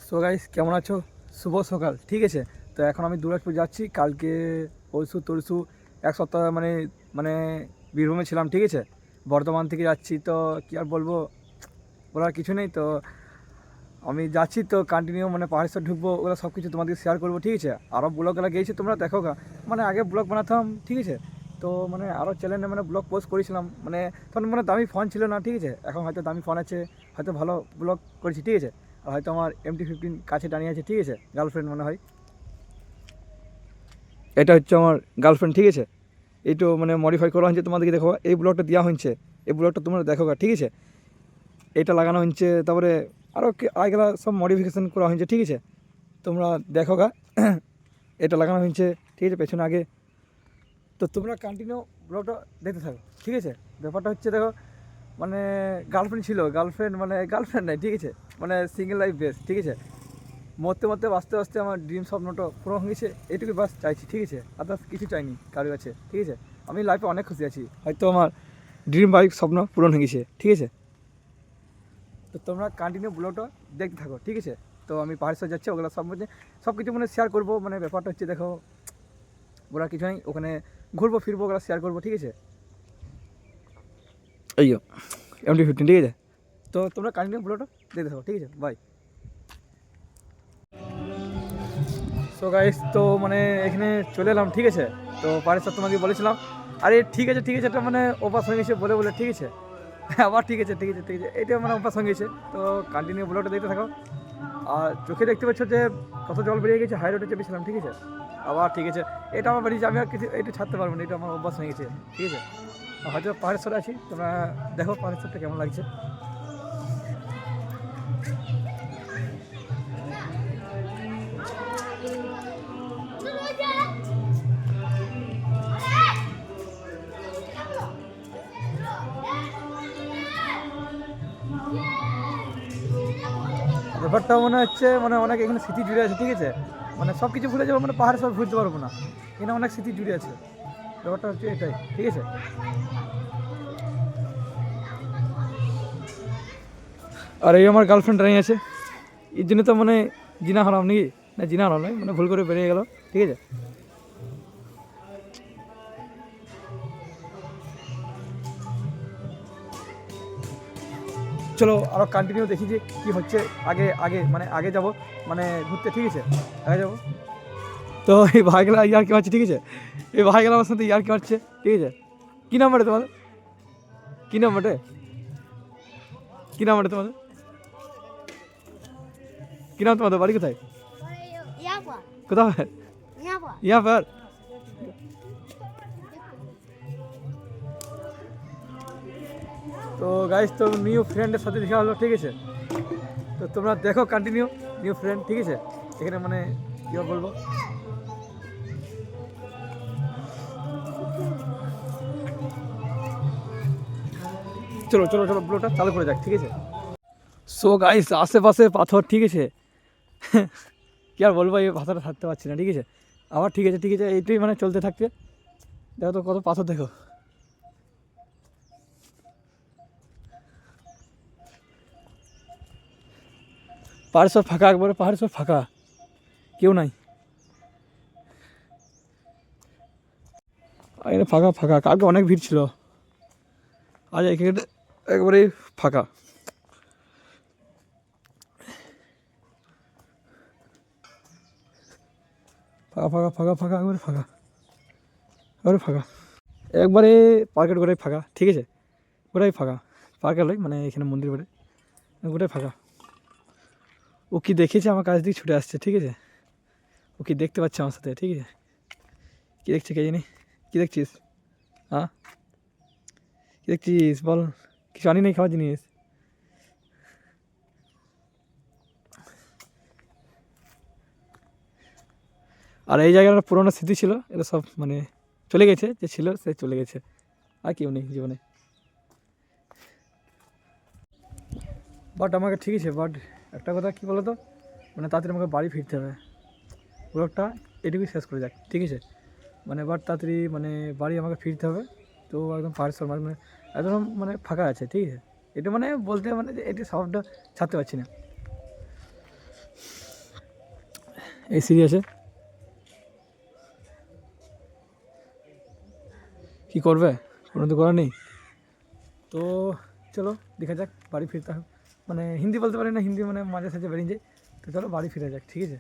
So guys, কেমন আছো? শুভ সকাল। ঠিক আছে, তো এখন আমি দুর্গাপুর যাচ্ছি। কালকে পরশু তরশু এক সপ্তাহ মানে মানে বীরভূমে ছিলাম। ঠিক আছে, বর্ধমান থেকে যাচ্ছি। তো কী আর বলবো, বলার কিছু নেই। তো আমি যাচ্ছি, তো কন্টিনিউ মানে পাহাড়েশ্বর ঢুকবো, ওগুলো সব কিছু তোমাদেরকে শেয়ার করবো। ঠিক আছে, আরও ব্লগগুলো গিয়েছি, তোমরা দেখো গা। মানে আগে ব্লগ বানাতাম, ঠিক আছে, তো মানে আরও চ্যানেলে মানে ব্লগ পোস্ট করেছিলাম। মানে তখন মানে দামি ফোন ছিল না। ঠিক আছে, এখন হয়তো দামি ফোন আছে, হয়তো ভালো ব্লগ করেছি। ঠিক আছে, আর হয়তো আমার MT-15 কাছে টানিয়ে আছে। ঠিক আছে, গার্লফ্রেন্ড মনে হয়, এটা হচ্ছে আমার গার্লফ্রেন্ড। ঠিক আছে, এইটো মানে মডিফাই করা হয়েছে, তোমাদেরকে দেখো। এই ব্লগটা দেওয়া হয়েছে, এই ব্লগটা তোমরা দেখো গা। ঠিক আছে, এটা লাগানো হয়েছে, তারপরে আরও আগেলা সব মডিফিকেশান করা হয়েছে। ঠিক আছে, তোমরা দেখো গা। এটা লাগানো হয়েছে, ঠিক আছে, পেছনে আগে। তো তোমরা কন্টিনিউ ব্লগটা দেখতে থাকো। ঠিক আছে, ব্যাপারটা হচ্ছে দেখো, মানে গার্লফ্রেন্ড ছিল, গার্লফ্রেন্ড মানে গার্লফ্রেন্ড নাই। ঠিক আছে, মানে সিঙ্গেল লাইফ বেস্ট। ঠিক আছে, মরতে মরতে বাঁচতে বাঁচতে আমার ড্রিম স্বপ্নটা পূরণ হয়েছে, এটুকুই বাস চাইছি। ঠিক আছে, আদার্স কিছু চাইনি কারোর কাছে। ঠিক আছে, আমি লাইফে অনেক খুশি আছি, হয়তো আমার ড্রিম বাইক স্বপ্ন পূরণ হয়ে গেছে। ঠিক আছে, তো তোমরা কন্টিনিউ ব্লগটা দেখতে থাকো। ঠিক আছে, তো আমি পাহাড়েশ্বর যাচ্ছি, ওগুলো সব মধ্যে সব কিছু মানে শেয়ার করবো। মানে ব্যাপারটা হচ্ছে দেখো, ওরা কিছু নেই, ওখানে ঘুরবো ফিরবো, ওগুলো শেয়ার করবো। ঠিক আছে, এই MT-15। ঠিক আছে, তো তোমরা কন্টিনিউ ব্লগটা দেখতে থাকো। ঠিক আছে, বাই। সো গাইস, তো মানে এখানে চলে এলাম। ঠিক আছে, তো পাহাড়েশ্বর তোমাকে বলেছিলাম। আরে ঠিক আছে, ঠিক আছে, এটা মানে অভ্যাস হয়ে গেছে বলে বলে। ঠিক আছে, আবার ঠিক আছে, ঠিক আছে, ঠিক আছে, এটা মানে অভ্যাস হয়ে গেছে। তো কন্টিনিউ ব্লগটা দেখতে থাকো। আর চোখে দেখতে পাচ্ছ যে কত জল বেরিয়ে গেছে, হাই রোডে চেপেছিলাম। ঠিক আছে, আবার ঠিক আছে, এটা আমার বেরিয়েছে, আমি আর কিছু এটা ছাড়তে পারবো না, এটা আমার অভ্যাস হয়ে গেছে। ঠিক আছে, হয়তো পাহাড়েশ্বরে আছি, তোমরা দেখো পাহাড়েশ্বরটা কেমন লাগছে। ব্যাপারটা মনে হচ্ছে মানে অনেক এখানে স্মৃতি জুড়ে আছে। ঠিক আছে, মানে সব কিছু ভুলে যাবো, মানে পাহাড়ে সব ভুলতে পারবো না, এখানে অনেক স্মৃতি জুড়ে আছে। ব্যাপারটা হচ্ছে এটাই। ঠিক আছে, আর এই আমার গার্লফ্রেন্ড দাঁড়িয়ে আছে, এর জন্য তো মানে জিনা হারাম নাকি, না জিনা হারাম নয়, মানে ভুল করে বেরিয়ে গেল। ঠিক আছে, চলো আরও কন্টিনিউ দেখি যে কী হচ্ছে। আগে আগে মানে আগে যাব মানে ঘুরতে। ঠিক আছে, আগে যাবো। তো এই ভাইগুলা ইয়ার কি হচ্ছে। ঠিক আছে, এই ভাইগুলা আমার সাথে ইয়ার কি হচ্ছে। ঠিক আছে, কী নাম বাটে তোমাদের, কী নাম বাটে, কী নাম বাটে তোমাদের, কী নাম তোমাদের, বাড়ি কোথায়, কোথায়, ইয়া पर। তো গাইস, তো নিউ ফ্রেন্ডের সাথে দেখা হলো। ঠিক আছে, তো তোমরা দেখো কন্টিনিউ নিউ ফ্রেন্ড। ঠিক আছে, এখানে মানে কী বলবো, চলো চলো চলো ব্লগটা চালু করে যাক। ঠিক আছে, সো গাইস, আশেপাশে পাথর। ঠিক আছে, কী আর বলবো, এই পাথরটা থাকতে পারছি না। ঠিক আছে, আবার ঠিক আছে, ঠিক আছে, এইটাই মানে চলতে থাকছে। দেখো তো কত পাথর, দেখো। পাহাড় সব ফাঁকা, একবারে পাহাড় সব ফাঁকা, কেউ নাই, এখানে ফাঁকা ফাঁকা। কালকে অনেক ভিড় ছিল, আজ এখানে একবারে ফাঁকা। ফাঁকা ফাঁকা ফাঁকা ফাঁকা, একবারে ফাঁকা, একবারে ফাঁকা, একবারে পার্কেট গোটাই ফাঁকা। ঠিক আছে, গোটাই ফাঁকা, পার্কেট নয় মানে এখানে মন্দির বাড়ি, গোটাই ফাঁকা। ও কি দেখেছে, আমার কাছ দিকে ছুটে আসছে। ঠিক আছে, ও কি দেখতে পাচ্ছে আমার সাথে। ঠিক আছে, কী দেখছে কে জানি, কী দেখছিস, হ্যাঁ কী দেখছিস বল, কিছু আনি নেই খাওয়ার জিনিস। আর এই জায়গাটা পুরোনো স্মৃতি ছিল, এটা সব মানে চলে গেছে, যে ছিল সে চলে গেছে, আর কেউ নেই জীবনে। বাট আমাকে ঠিক আছে, বাট একটা কথা কী বলো তো, মানে তাড়াতাড়ি আমাকে বাড়ি ফিরতে হবে। ব্লগটা এটুকুই শেষ করে যাক। ঠিক আছে, মানে বাট তাড়াতাড়ি মানে বাড়ি আমাকে ফিরতে হবে। তো একদম পাহাড়েশ্বর মানে একদম মানে ফাঁকা আছে। ঠিক আছে, এটা মানে বলতে মানে এটি সবটা ছাড়তে পারছি না। এই সিঁড়ি আছে, কী করবে, কোনো তো করার নেই। তো চলো দেখা যাক, বাড়ি ফিরতে হবে, মানে হিন্দি বলতে পারি না, হিন্দি মানে মাঝে সাঝে বেরিয়ে যায়। তো চলো বাড়ি ফিরে যাক, ঠিক আছে।